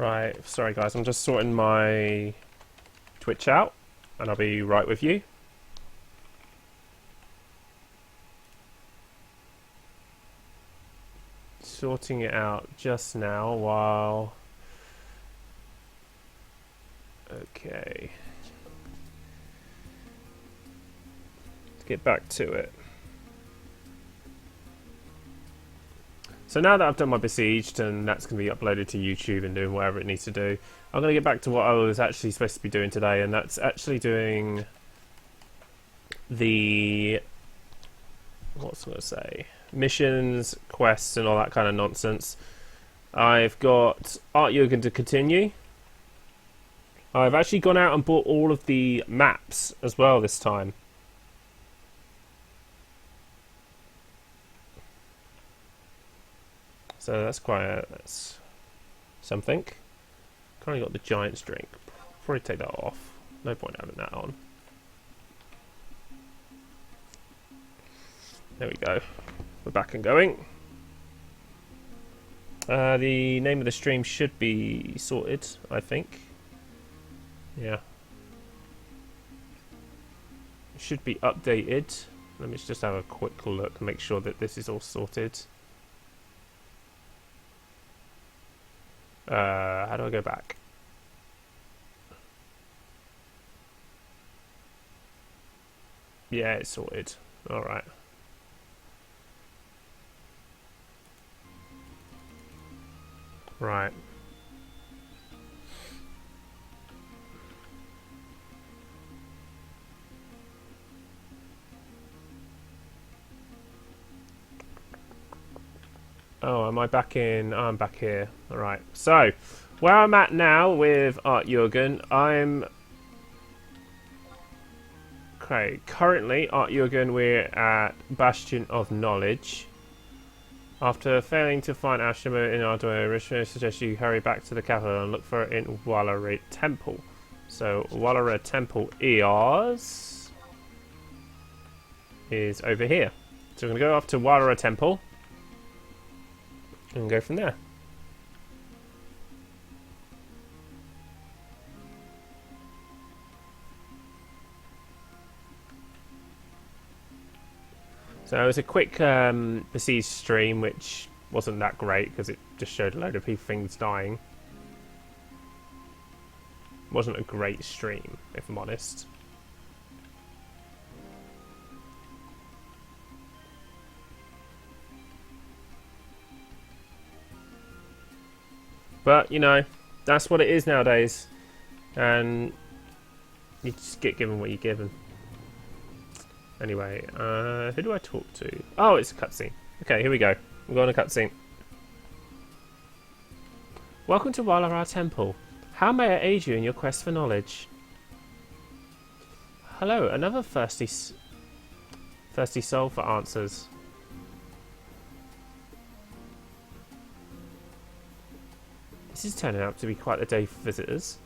Right, sorry guys, I'm just sorting my Twitch out, and I'll be right with you. Sorting it out just now while... Okay. Let's get back to it. So now that I've done my Besieged and that's going to be uploaded to YouTube and doing whatever it needs to do, I'm going to get back to what I was actually supposed to be doing today, and that's actually doing the... what's I going to say? Missions, quests and all that kind of nonsense. I've got Aht Urhgan to continue. I've actually gone out and bought all of the maps as well this time. So that's something. Currently got the Giant's Drink. Probably take that off. No point having that on. There we go. We're back and going. The name of the stream should be sorted, I think. Yeah. It should be updated. Let me just have a quick look and make sure that this is all sorted. How do I go back? Yeah, it's sorted. Alright. Right. Oh, am I back in? Oh, I'm back here. Alright. So, where I'm at now with Aht Urhgan, I'm... Okay, currently, Aht Urhgan, we're at Bastion of Knowledge. After failing to find Ashima in Ardua, Rishma suggests you hurry back to the capital and look for it in Walare Temple. So, Walare Temple is over here. So we're going to go off to Walare Temple and go from there. So it was a quick Besieged stream, which wasn't that great because it just showed a load of things dying. Wasn't a great stream, if I'm honest. But, you know, that's what it is nowadays. And you just get given what you're given. Anyway, who do I talk to? Oh, it's a cutscene. Okay, here we go. We're going to cutscene. Welcome to Walare Temple. How may I aid you in your quest for knowledge? Hello, another thirsty soul for answers. This is turning out to be quite the day for visitors.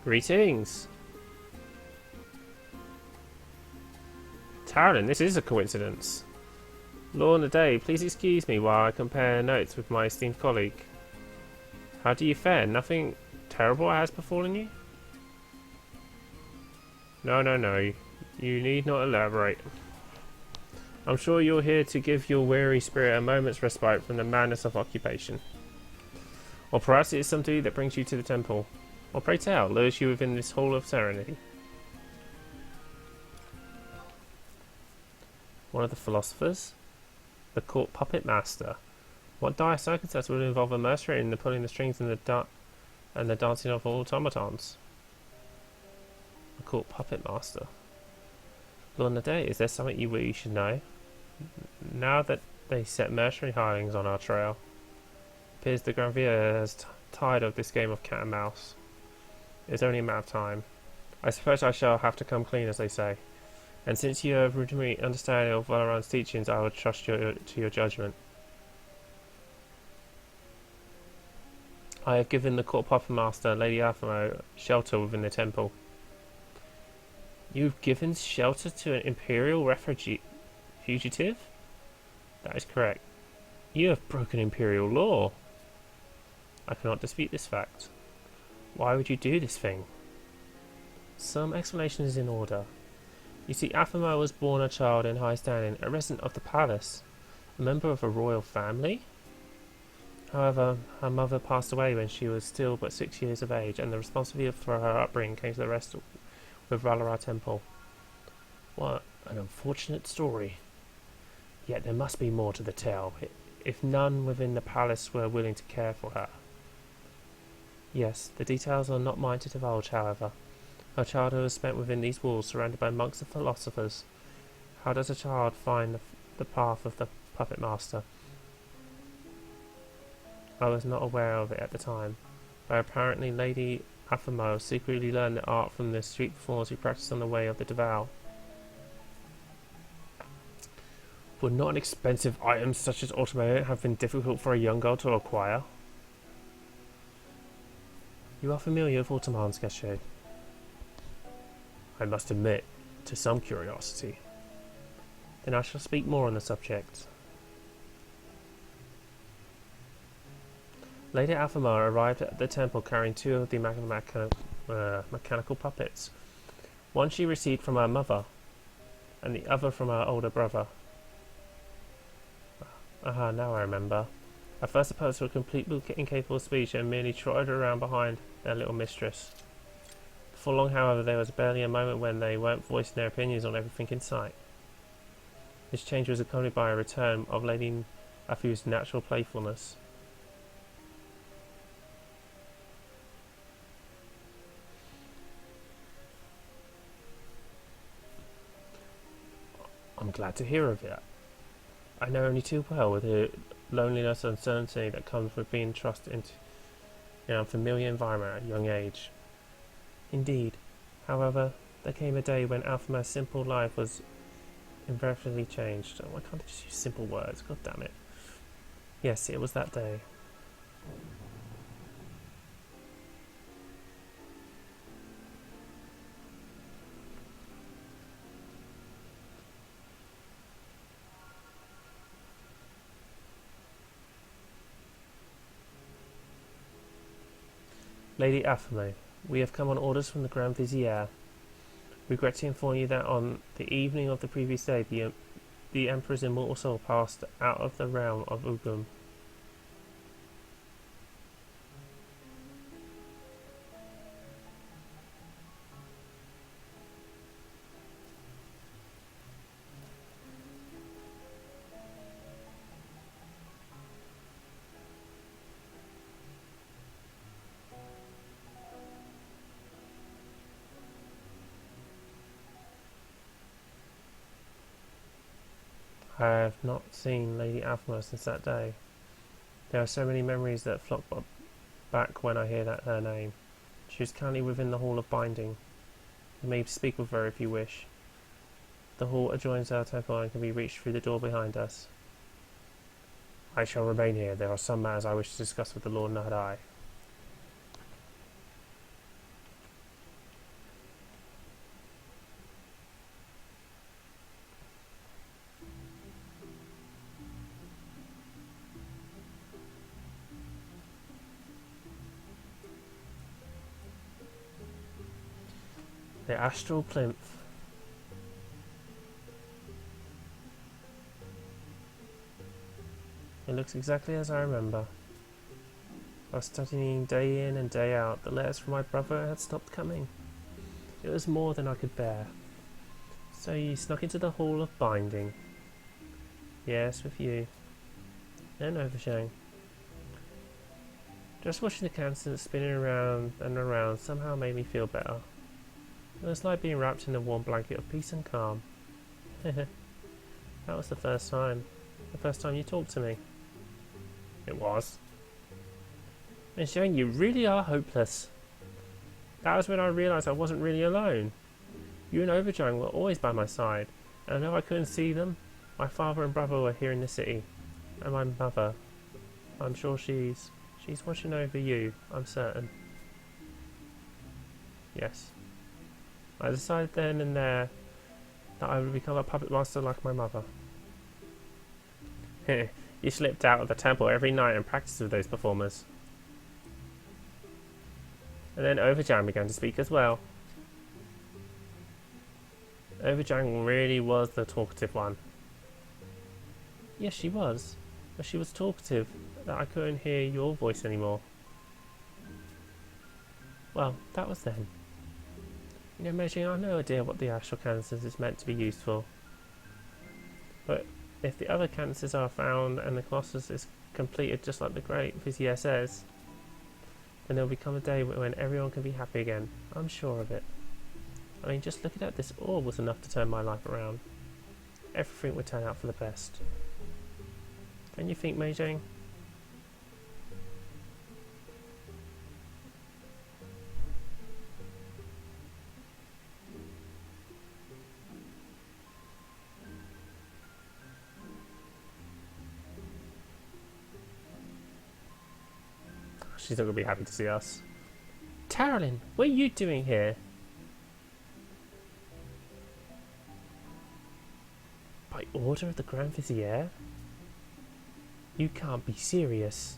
Greetings. Taryn, this is a coincidence. Lorna Day, please excuse me while I compare notes with my esteemed colleague. How do you fare? Nothing terrible has befallen you? No. You need not elaborate. I'm sure you're here to give your weary spirit a moment's respite from the madness of occupation. Or perhaps it is some duty that brings you to the temple. Or pray tell, lures you within this hall of serenity. One of the philosophers? The court puppet master. What dire circumstance would involve a mercenary in the pulling the strings and the dancing of automatons? The court puppet master. Lorna Day, is there something we should know? Now that they set mercenary hirelings on our trail, it appears the Grand Vizier has tired of this game of cat and mouse. It's only a matter of time. I suppose I shall have to come clean, as they say. And since you have rudimentary understanding of Valoran's teachings, I will trust to your judgment. I have given the court puppet master, Lady Aphamo, shelter within the temple. You've given shelter to an Imperial fugitive? That is correct. You have broken Imperial law. I cannot dispute this fact. Why would you do this thing? Some explanation is in order. You see, Aphamo was born a child in high standing, a resident of the palace, a member of a royal family. However, her mother passed away when she was still but 6 years of age, and the responsibility for her upbringing came to the rest with Valara Temple. What an unfortunate story. Yet there must be more to the tale, if none within the palace were willing to care for her. Yes, the details are not mine to divulge, however. Her childhood was spent within these walls, surrounded by monks and philosophers. How does a child find the path of the puppet master? I was not aware of it at the time, but apparently Lady Aphamo secretly learned the art from the street performers who practiced on the way of the Deval. Would not an expensive item such as automaton have been difficult for a young girl to acquire? You are familiar with automatons, Geshe? I must admit to some curiosity. Then I shall speak more on the subject. Lady Aphamo arrived at the temple carrying two of the mechanical puppets. One she received from her mother, and the other from her older brother. Aha, now I remember. At first the puppets were completely incapable of speech and merely trotted around behind their little mistress. Before long, however, there was barely a moment when they weren't voicing their opinions on everything in sight. This change was accompanied by a return of Lady Afu's natural playfulness. I'm glad to hear of it. I know only too well with the loneliness and uncertainty that comes with being thrust into an unfamiliar environment at a young age. Indeed, however, there came a day when Alphamo's simple life was invariably changed. Oh, why can't I just use simple words? God damn it. Yes, it was that day. Lady Aphamo, we have come on orders from the Grand Vizier. Regret to inform you that on the evening of the previous day, the Emperor's immortal soul passed out of the realm of Urhgan. I have not seen Lady Aphamo since that day. There are so many memories that flock back when I hear her name. She is currently within the Hall of Binding. You may speak with her if you wish. The hall adjoins our temple and can be reached through the door behind us. I shall remain here. There are some matters I wish to discuss with the Lord Nahadai. The Astral Plinth. It looks exactly as I remember. I was studying day in and day out. The letters from my brother had stopped coming. It was more than I could bear. So you snuck into the Hall of Binding. Yes, with you. And Overshang. Just watching the cancer spinning around and around somehow made me feel better. It was like being wrapped in a warm blanket of peace and calm. That was the first time. The first time you talked to me. It was. And showing you really are hopeless. That was when I realised I wasn't really alone. You and Overjang were always by my side. And I know I couldn't see them. My father and brother were here in the city. And my mother. I'm sure she's watching over you, I'm certain. Yes. I decided then and there that I would become a puppet master like my mother. You slipped out of the temple every night and practiced with those performers. And then Urhgan began to speak as well. Urhgan really was the talkative one. Yes, she was. But she was talkative that I couldn't hear your voice anymore. Well, that was then. You know, Meiji, I have no idea what the astral canisters is meant to be used for. But if the other canisters are found and the Colossus is completed just like the great Vizier says, then there will become a day when everyone can be happy again. I'm sure of it. I mean, just looking at this orb was enough to turn my life around. Everything would turn out for the best. Don't you think, Meiji? She's not going to be happy to see us. Peril, what are you doing here? By order of the Grand Vizier? You can't be serious.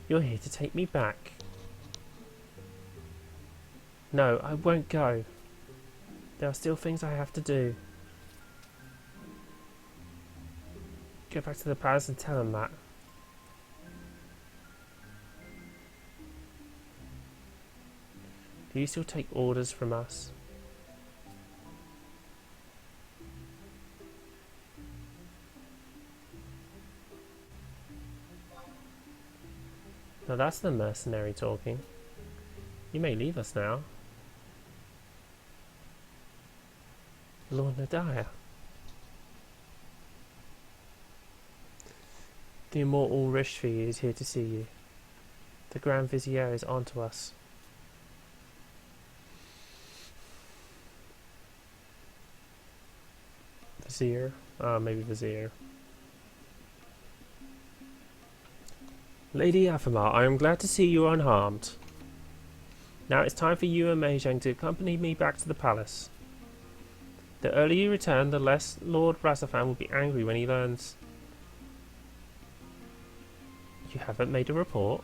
You're here to take me back. No, I won't go. There are still things I have to do. Go back to the palace and tell them that. Do you still take orders from us? Now that's the mercenary talking. You may leave us now. Lord Nadia. The immortal Rishvi is here to see you. The Grand Vizier is on to us. Vizier? Maybe Vizier. Lady Afamar, I am glad to see you unharmed. Now it's time for you and Meiji to accompany me back to the palace. The earlier you return, the less Lord Razafan will be angry when he learns. You haven't made a report?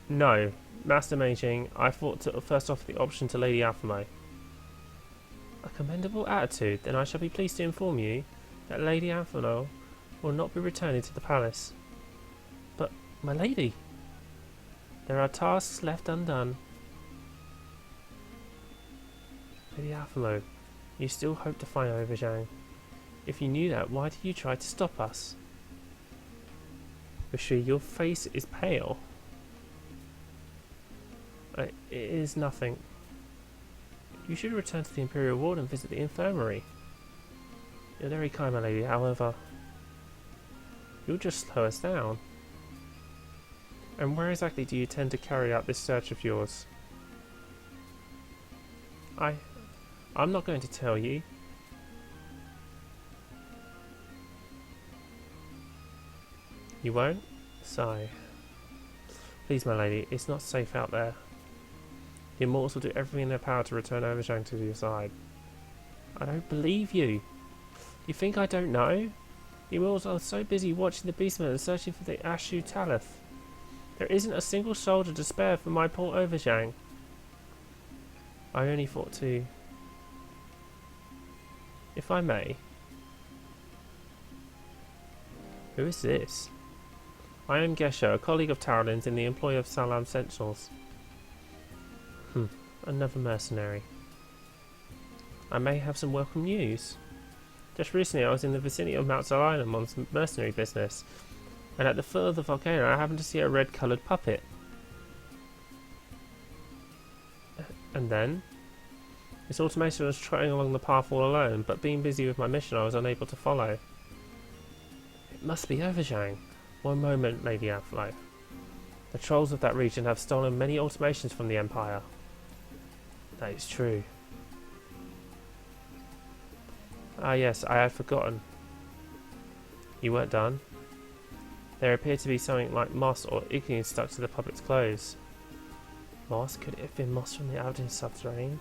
No. Master Meiji, I thought to first offer the option to Lady Alphamo. A commendable attitude, then I shall be pleased to inform you that Lady Alphamo will not be returning to the palace. But, my lady, there are tasks left undone. Lady Alphamo, you still hope to find Urhgan. If you knew that, why did you try to stop us? Rishvi, your face is pale. It is nothing. You should return to the Imperial Ward and visit the infirmary. You're very kind, my lady, however, you'll just slow us down. And where exactly do you intend to carry out this search of yours? I'm not going to tell you. You won't? Sigh. Please, my lady, it's not safe out there. The Immortals will do everything in their power to return Urhgan to your side. I don't believe you. You think I don't know? The Immortals are so busy watching the Beastmen and searching for the Ashu Talith. There isn't a single soldier to spare for my poor Urhgan. I only thought to... If I may... Who is this? I am Gesher, a colleague of Tarolin's in the employ of Salam Sentinels. Another mercenary. I may have some welcome news. Just recently I was in the vicinity of Mount Island on some mercenary business, and at the foot of the volcano I happened to see a red-coloured puppet. And then? This automation was trotting along the path all alone, but being busy with my mission I was unable to follow. It must be Urhgan. One moment, Lady Aflo. The trolls of that region have stolen many automations from the Empire. That is true. Ah yes, I had forgotten. You weren't done? There appeared to be something like moss or ichneumon stuck to the puppet's clothes. Moss? Could it have been moss from the Aberdeen subterranean?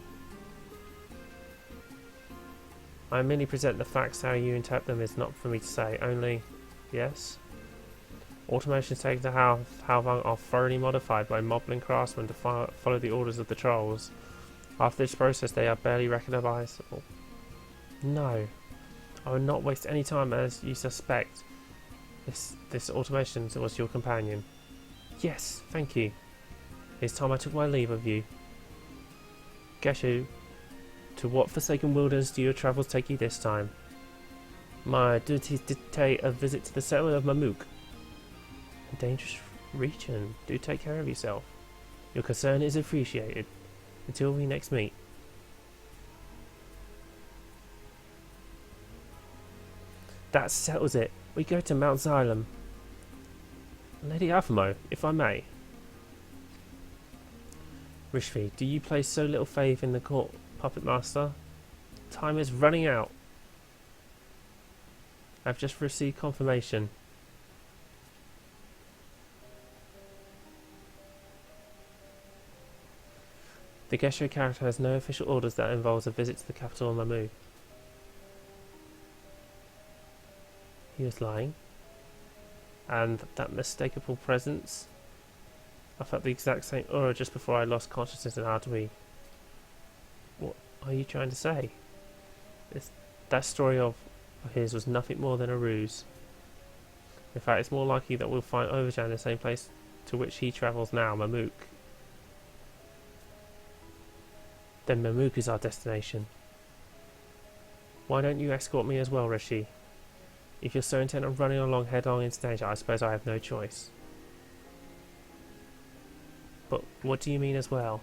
I merely present the facts. How you interpret them is not for me to say. Only, yes? Automations taken to Halvang are thoroughly modified by moblin craftsmen to follow the orders of the trolls. After this process, they are barely recognisable. No, I will not waste any time as you suspect. This automation was your companion. Yes, thank you. It's time I took my leave of you. Geshu, to what forsaken wilderness do your travels take you this time? My duties dictate a visit to the settlement of Mamuk. A dangerous region. Do take care of yourself. Your concern is appreciated. Until we next meet. That settles it. We go to Mount Xylem. Lady Alphamo, if I may. Rishvi, do you place so little faith in the court puppet master? Time is running out. I've just received confirmation. The Gesho character has no official orders that involves a visit to the capital of Mamu. He was lying. And that mistakable presence. I felt the exact same aura just before I lost consciousness in Ardui. What are you trying to say? That story of his was nothing more than a ruse. In fact, it's more likely that we'll find Overjan in the same place to which he travels now, Mamuk. Then Mamuk is our destination. Why don't you escort me as well, Rishi? If you're so intent on running along headlong into danger, I suppose I have no choice. But what do you mean as well?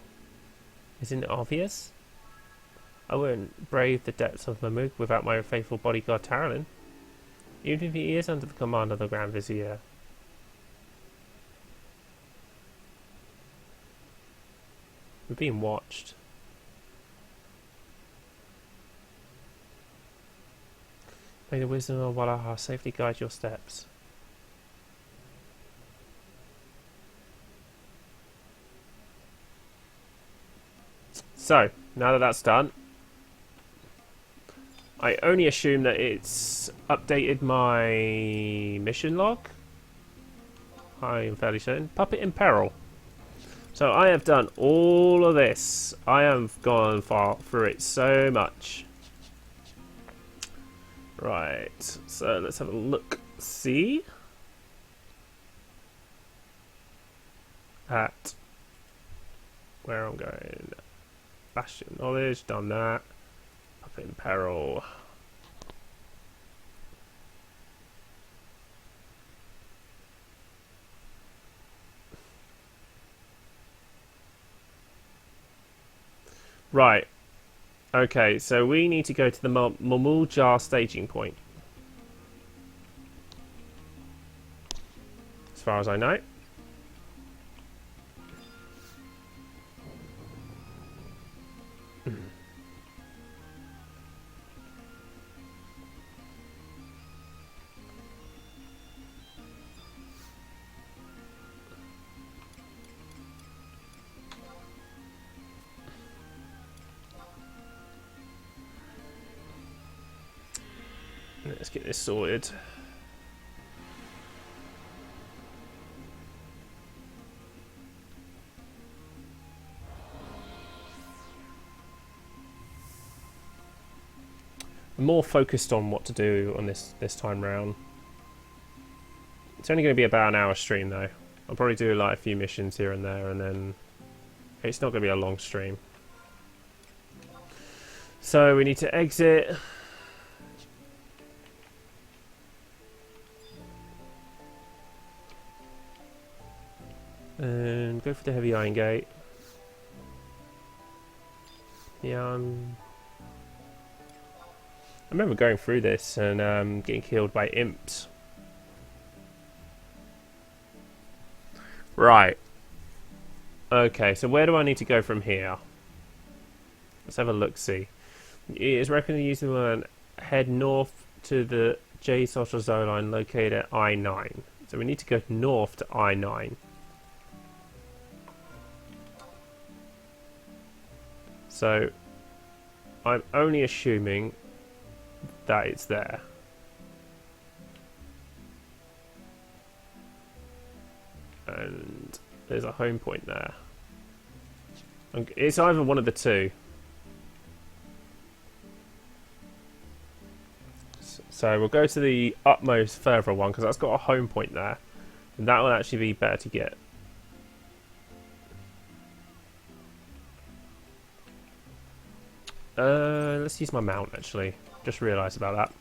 Isn't it obvious? I wouldn't brave the depths of Mamuk without my faithful bodyguard Taralin, even if he is under the command of the Grand Vizier. We're being watched. May the wisdom of Walaha safely guide your steps. So, now that that's done, I only assume that it's updated my mission log. I am fairly certain. Puppet in Peril. So I have done all of this. I have gone through it so much. Right, so let's have a look. See? At where I'm going. Bastion Knowledge, done that. Puppet in Peril. Right. Okay, so we need to go to the Momul Jar staging point. As far as I know. Let's get this sorted. I'm more focused on what to do on this time round. It's only going to be about an hour stream though. I'll probably do like a few missions here and there, and then it's not going to be a long stream. So we need to exit. And go for the heavy iron gate. Yeah, I remember going through this and getting killed by imps. Right. Okay, so where do I need to go from here? Let's have a look-see. It is recommended using one head north to the J social zone line located at I-9. So we need to go north to I-9. So I'm only assuming that it's there. And there's a home point there. It's either one of the two. So we'll go to the utmost further one because that's got a home point there. And that will actually be better to get. Let's use my mount actually. Just realised about that.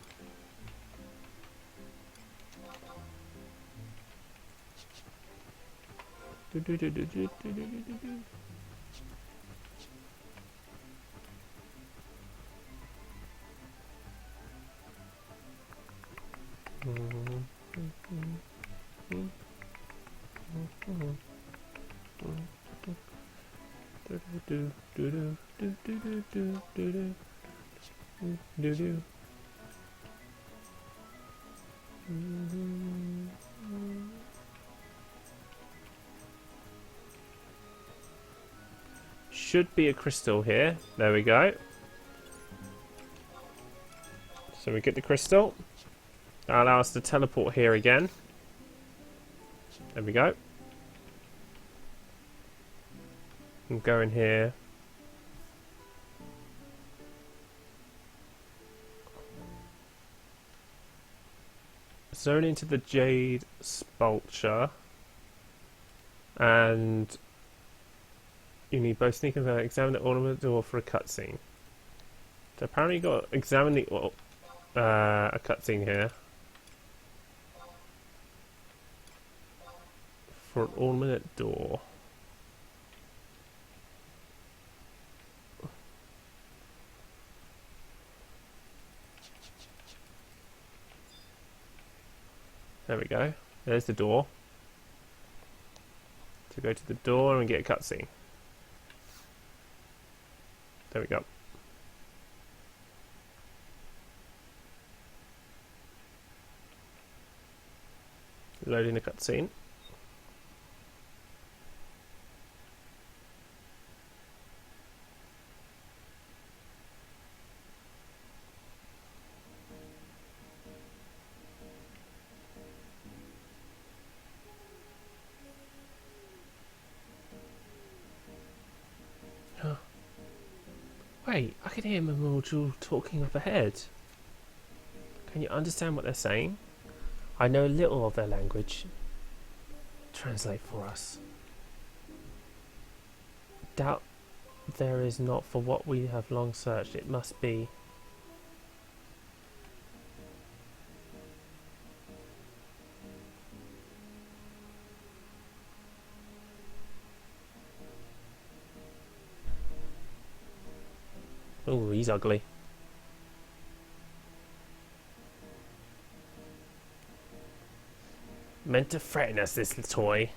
Should be a crystal here. There we go. So we get the crystal. That allows us to teleport here again. There we go. And go in here. Zone into the Jade Spulture. And you need both sneak and examine the ornament door for a cutscene. So apparently you got to examine the a cutscene here. For an ornament door. There we go. There's the door. So go to the door and we get a cutscene. There we go. Loading the cutscene. Wait, I can hear Memorial talking up ahead. Can you understand what they're saying? I know little of their language. Translate for us. Doubt there is not for what we have long searched. It must be. Oh, he's ugly. Meant to threaten us, this toy.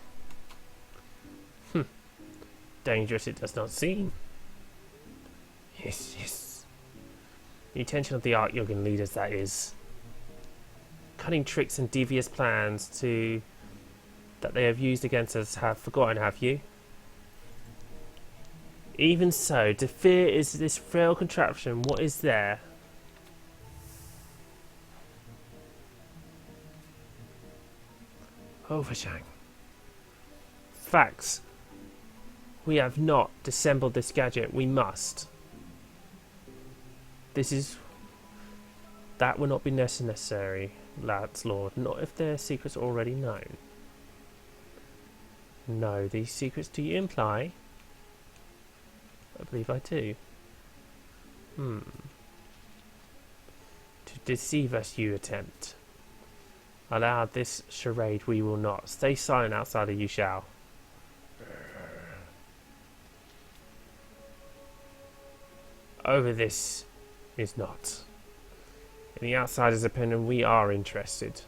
Dangerous it does not seem. Yes, yes. The intention of the Aht Urhgan leaders, that is. Cunning tricks and devious plans that they have used against us have forgotten, have you? Even so, to fear is this frail contraption. What is there? Overshang. Facts. We have not disassembled this gadget. We must. That will not be necessary, lads, Lord. Not if their secrets are already known. No, these secrets do you imply? I believe I do. To deceive us you attempt. Allow this charade we will not. Stay silent, outsider you shall. Over this is not. In the outsider's opinion, we are interested.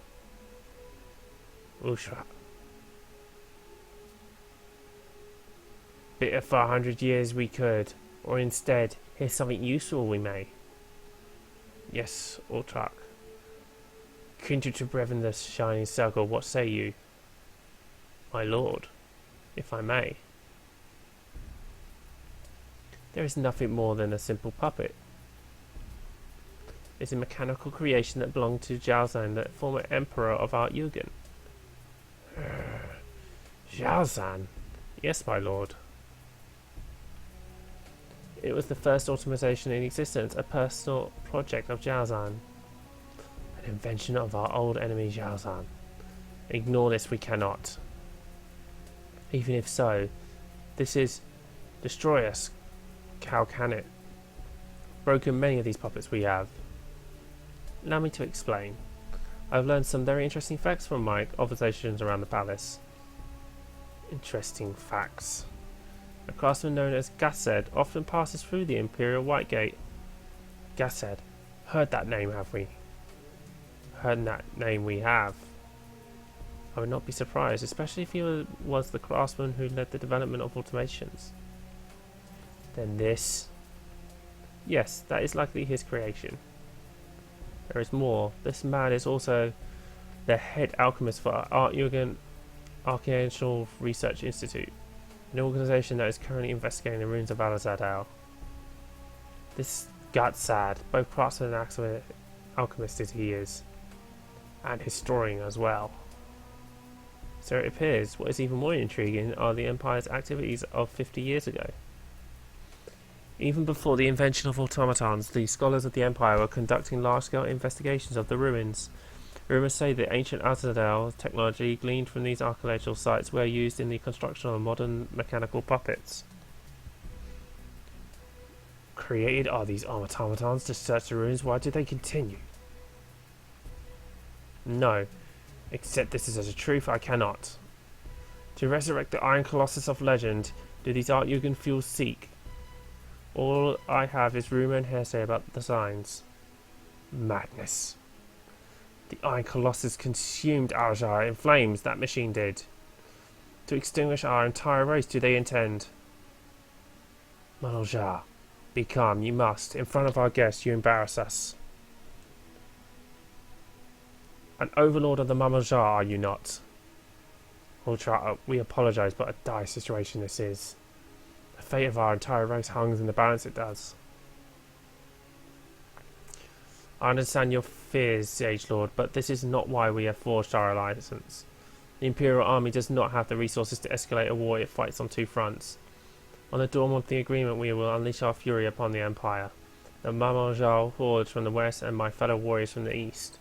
Ushra. Bitter for 100 years we could, or instead, here's something useful we may. Yes, Ultrak. Kindred to brethren the shining circle, what say you? My lord, if I may. There is nothing more than a simple puppet. It's a mechanical creation that belonged to Zhaozan, the former emperor of Aht Urhgan. Zhaozan? Yes, my lord. It was the first automation in existence, a personal project of Zhaozan. An invention of our old enemy Zhaozan. Ignore this we cannot. Even if so, this is... destroy us. How can it? Broken many of these puppets we have. Allow me to explain. I've learned some very interesting facts from my observations around the palace. Interesting facts. A craftsman known as Gassed often passes through the Imperial White Gate. Gassed. Heard that name, have we? Heard that name we have. I would not be surprised, especially if he was the craftsman who led the development of automations. Then this... Yes, that is likely his creation. There is more. This man is also the head alchemist for Aht Urhgan Archaeological Research Institute, an organisation that is currently investigating the ruins of Al-Zadal. This Gatsad, both craftsman and alchemist as he is, and historian as well. So it appears what is even more intriguing are the Empire's activities of 50 years ago. Even before the invention of automatons, the scholars of the Empire were conducting large-scale investigations of the ruins. Rumours say that ancient Al-Zadal technology gleaned from these archaeological sites were used in the construction of modern mechanical puppets. Created are these automatons to search the ruins? Why did they continue? No. Accept this as a truth, I cannot. To resurrect the Iron Colossus of legend, do these Aht Urhgan fools seek? All I have is rumour and hearsay about the signs. Madness. The Iron Colossus consumed Al-Jar in flames, that machine did. To extinguish our entire race do they intend? Al-Jar, be calm, you must. In front of our guests you embarrass us. An overlord of the Al-Jar, are you not? Ultra, we apologise, but a dire situation this is. The fate of our entire race hangs in the balance, it does. I understand your fears, Sage Lord, but this is not why we have forged our alliance. The Imperial Army does not have the resources to escalate a war it fights on two fronts. On the dawn of the agreement we will unleash our fury upon the Empire. The Mamanjal hordes from the west and my fellow warriors from the east.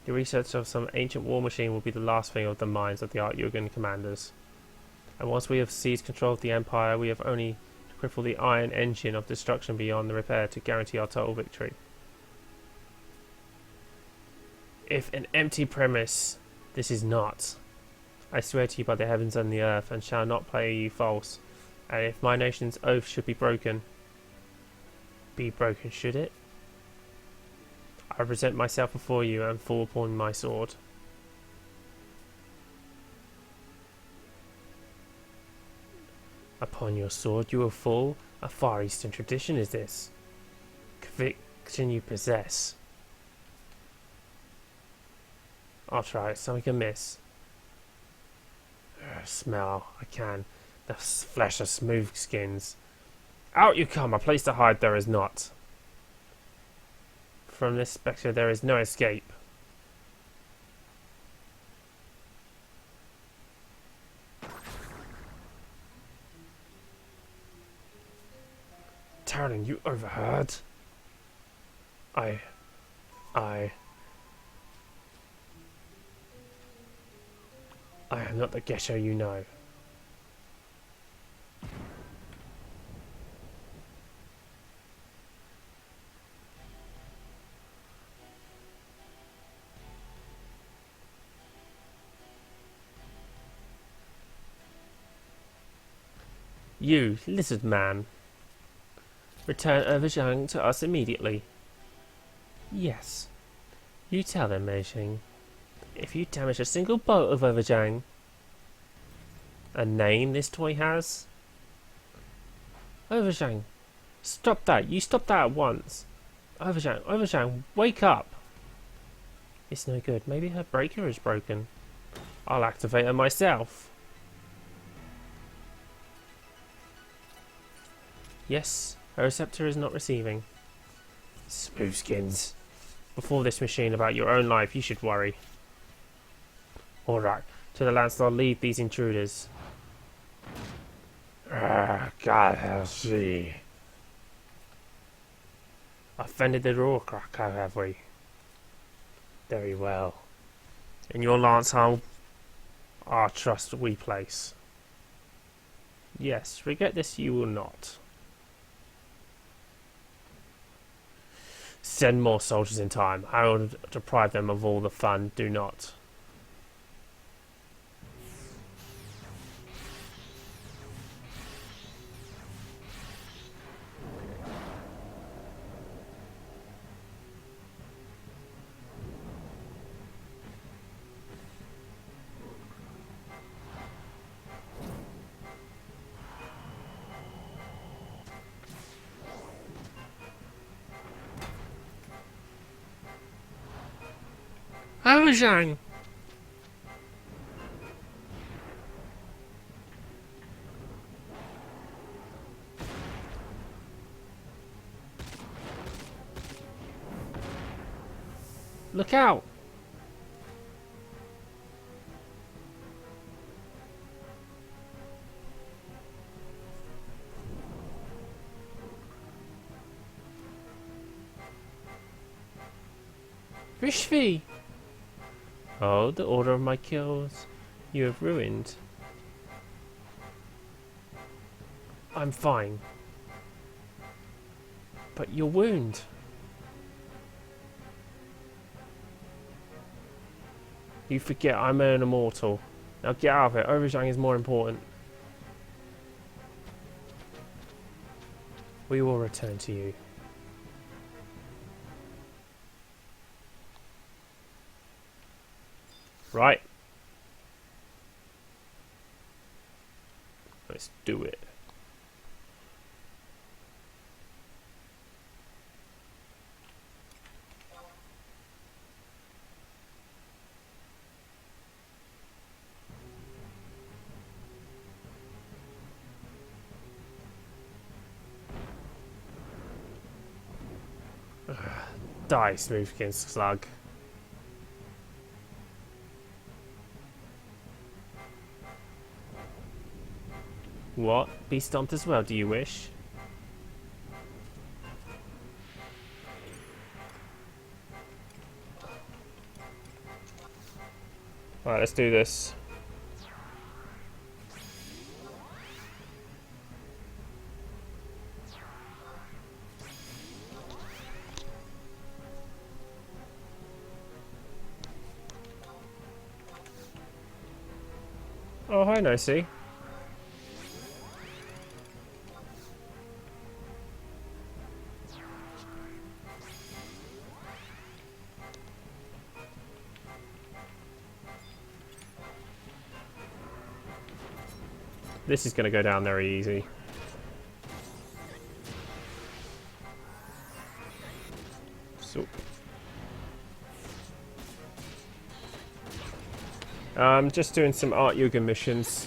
The research of some ancient war machine will be the last thing of the minds of the Aht Urhgan commanders. And once we have seized control of the Empire, we have only to cripple the iron engine of destruction beyond the repair to guarantee our total victory. If an empty premise, this is not. I swear to you by the heavens and the earth, and shall not play you false. And if my nation's oath should be broken should it? I present myself before you and fall upon my sword. Upon your sword you will fall? A far eastern tradition is this. Conviction you possess. I'll try it, something amiss. Smell, I can. The flesh of smooth skins. Out you come, a place to hide there is not. From this spectre there is no escape. Tarling, you overheard? I am not the Gesher you know. You, lizard man. Return Urhgan to us immediately. Yes. You tell them, Meijing. If you damage a single boat of Urhgan... A name this toy has? Urhgan, stop that. You stop that at once. Urhgan, wake up. It's no good. Maybe her breaker is broken. I'll activate her myself. Yes, her receptor is not receiving. Smoothskins. Before this machine about your own life, you should worry. Alright, to the Landstar, leave these intruders. God, how she. Offended the raw cracker, have we? Very well. In your lance hull, our trust we place. Yes, forget this you will not. Send more soldiers in time. I will deprive them of all the fun. Do not. Urhgan! Look out! Rishvi! Oh, the order of my kills you have ruined. I'm fine. But your wound. You forget I'm an immortal. Now get out of it. Urhgan is more important. We will return to you. Right. Let's do it. Die, Smoothskin Slug. What? Be stomped as well, do you wish? Alright, let's do this. Oh, hi, Nicey. This is going to go down very easy. So, just doing some Aht Urhgan missions.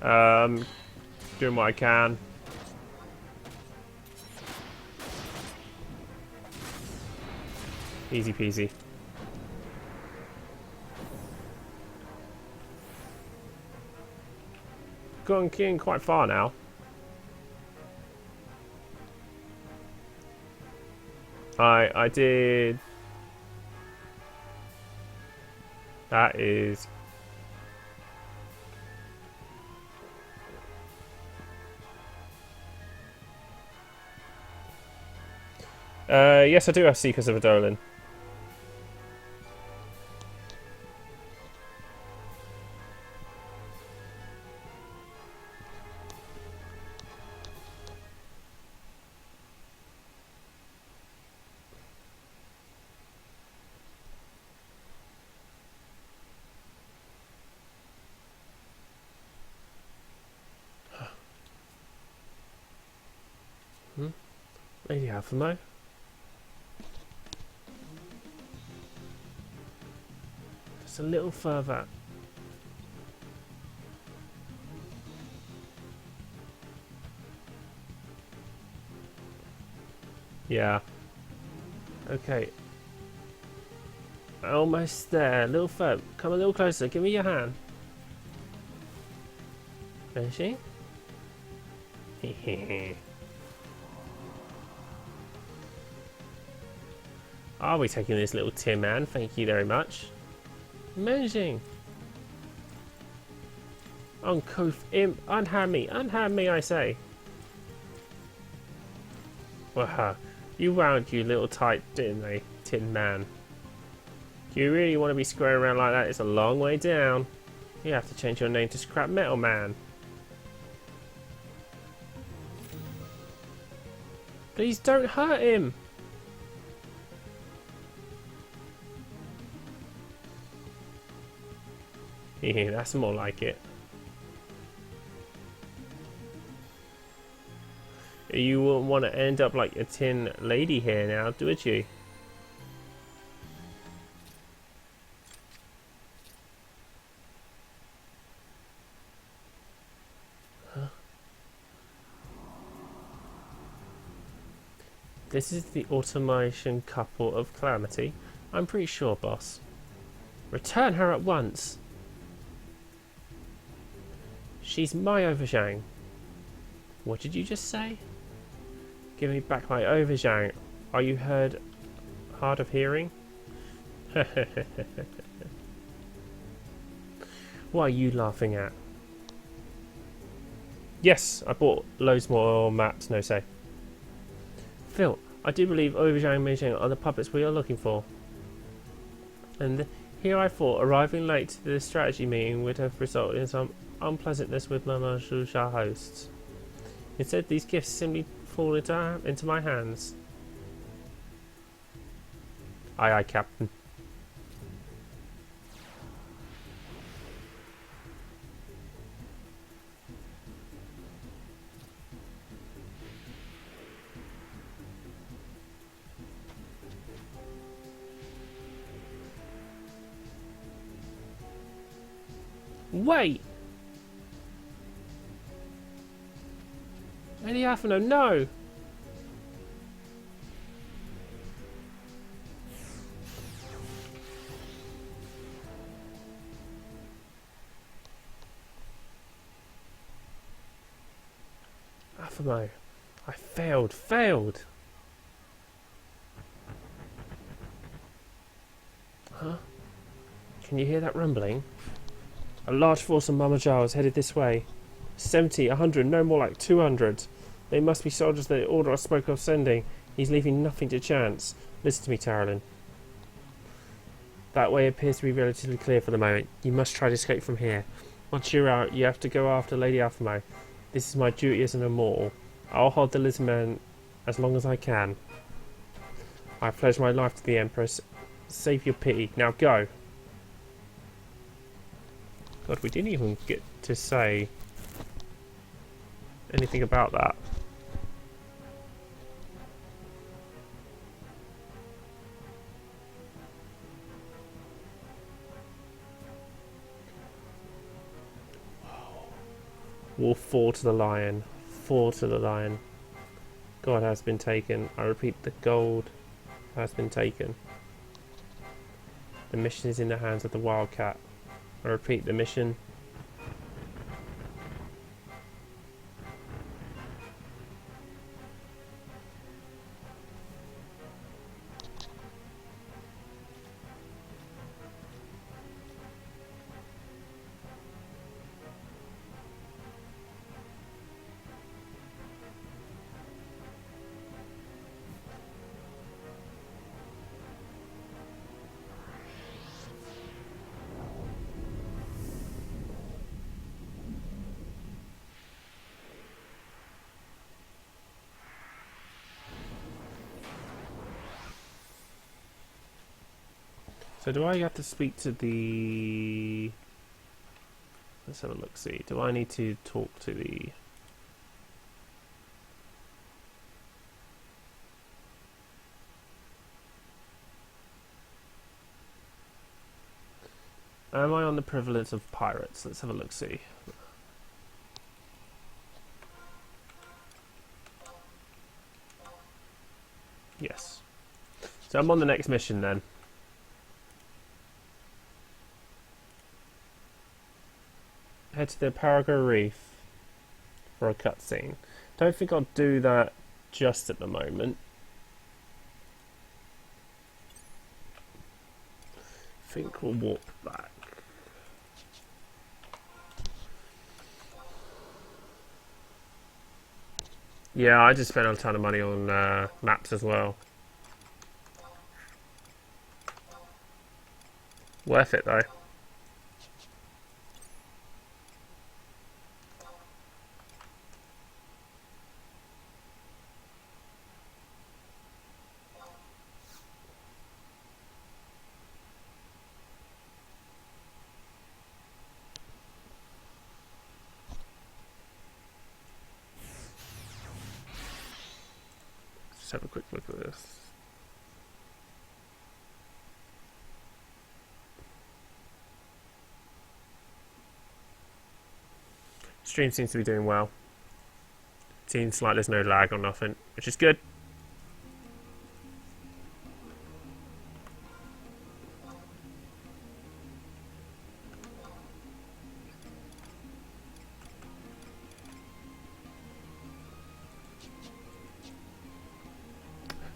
Doing what I can. Easy peasy. Getting quite far now. I did. That is. Yes, I do have Seekers of Adolin. Lady Alphamo. Just a little further. Yeah. Okay. Almost there. A little further. Come a little closer. Give me your hand. Is she? I'll be taking this little tin man. Thank you very much. Amazing. Uncouth imp. Unhand me, I say. Waha. You wound, you little tight, didn't they, tin man? Do you really want to be squaring around like that? It's a long way down. You have to change your name to Scrap Metal Man. Please don't hurt him. Yeah, that's more like it. You wouldn't want to end up like a tin lady here now, would you? Huh? This is the automation couple of Calamity. I'm pretty sure, boss. Return her at once. She's my Overshang. What did you just say? Give me back my Overshang. Are you hard of hearing? What are you laughing at? Yes, I bought loads more mats, no say. Phil, I do believe Overshang and Meijing are the puppets we are looking for. And here I thought arriving late to the strategy meeting would have resulted in some unpleasantness with Mama Shusha hosts. Instead, these gifts simply fall into my hands. Aye, aye, Captain. Wait! Lady Athena, no! Athena, I failed! Huh? Can you hear that rumbling? A large force of Mama Jao is headed this way. 70, 100, no more like 200. They must be soldiers that the order I spoke of sending. He's leaving nothing to chance. Listen to me, Taralyn. That way appears to be relatively clear for the moment. You must try to escape from here. Once you're out, you have to go after Lady Aphamo. This is my duty as an immortal. I'll hold the lizard man as long as I can. I've pledged my life to the Empress. Save your pity. Now go. God, we didn't even get to say anything about that. Wolf, fall to the lion. Fall to the lion. God has been taken. I repeat, the gold has been taken. The mission is in the hands of the Wildcat. I repeat, the mission. So do I have to speak to the... Let's have a look, see. Do I need to talk to the... Am I on the prevalence of pirates? Let's have a look-see. Yes. So I'm on the next mission then. Head to the Parago Reef for a cutscene. Don't think I'll do that just at the moment. I think we'll walk back. Yeah, I just spent a ton of money on maps as well. Worth it though. Let's have a quick look at this. Stream seems to be doing well. Seems like there's no lag or nothing, which is good.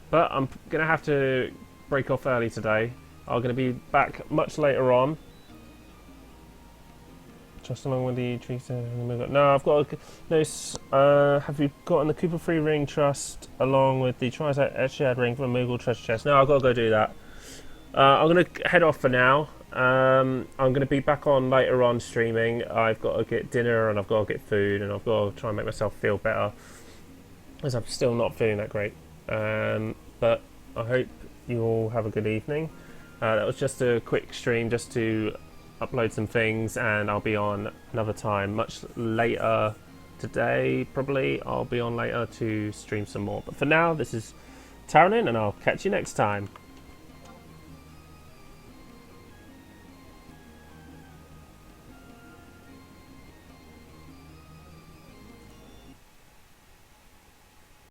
But I'm going to have to break off early today. I'm going to be back much later on. Just along with the trees. No, I've got no. Have you gotten the Cooper Free Ring Trust along with the Triad Ring from Moogle Treasure Chest? No, I've got to go do that. I'm going to head off for now. I'm going to be back on later on streaming. I've got to get dinner and I've got to get food and I've got to try and make myself feel better, as I'm still not feeling that great. But I hope you all have a good evening. That was just a quick stream just to upload some things, and I'll be on another time much later today. Probably I'll be on later to stream some more. But for now, this is Taronin, and I'll catch you next time.